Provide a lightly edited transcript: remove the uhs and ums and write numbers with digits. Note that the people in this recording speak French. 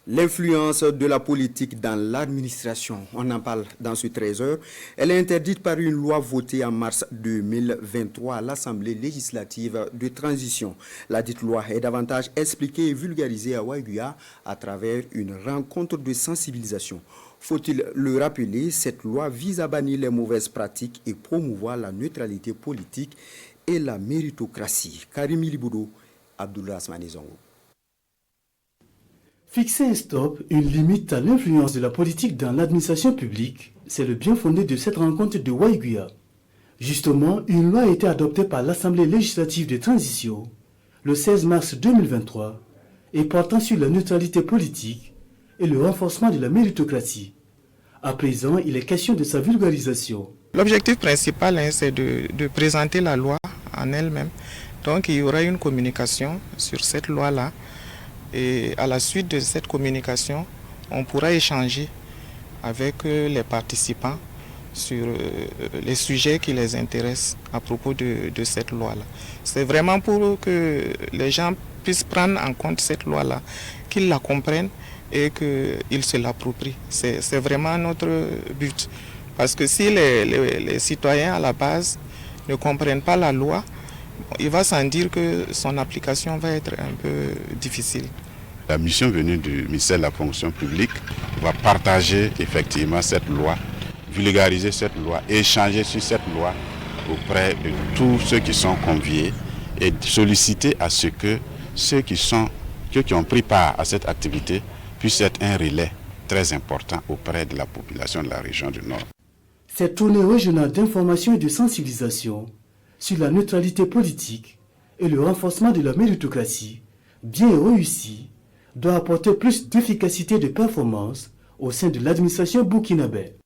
L'influence de la politique dans l'administration, on en parle dans ce 13h. Elle est interdite par une loi votée en mars 2023 à l'Assemblée législative de transition. La dite loi est davantage expliquée et vulgarisée à Waiguya à travers une rencontre de sensibilisation. Faut-il le rappeler, cette loi vise à bannir les mauvaises pratiques et promouvoir la neutralité politique et la méritocratie. Karim Iliboudou, Abdoulaye Asmani Zongo. Fixer un stop, une limite à l'influence de la politique dans l'administration publique, c'est le bien fondé de cette rencontre de Waiguya. Justement, une loi a été adoptée par l'Assemblée législative de transition le 16 mars 2023 et portant sur la neutralité politique et le renforcement de la méritocratie. À présent, il est question de sa vulgarisation. L'objectif principal, c'est de présenter la loi en elle-même. Donc il y aura une communication sur cette loi-là. Et à la suite de cette communication, on pourra échanger avec les participants sur les sujets qui les intéressent à propos de cette loi-là. C'est vraiment pour que les gens puissent prendre en compte cette loi-là, qu'ils la comprennent et qu'ils se l'approprient. C'est vraiment notre but. Parce que si les citoyens à la base ne comprennent pas la loi, il va sans dire que son application va être un peu difficile. La mission venue du ministère de la fonction publique va partager effectivement cette loi, vulgariser cette loi, échanger sur cette loi auprès de tous ceux qui sont conviés et solliciter à ce que ceux qui ont pris part à cette activité puissent être un relais très important auprès de la population de la région du Nord. Cette tournée régionale d'information et de sensibilisation sur la neutralité politique et le renforcement de la méritocratie, bien réussie, doit apporter plus d'efficacité et de performance au sein de l'administration burkinabé.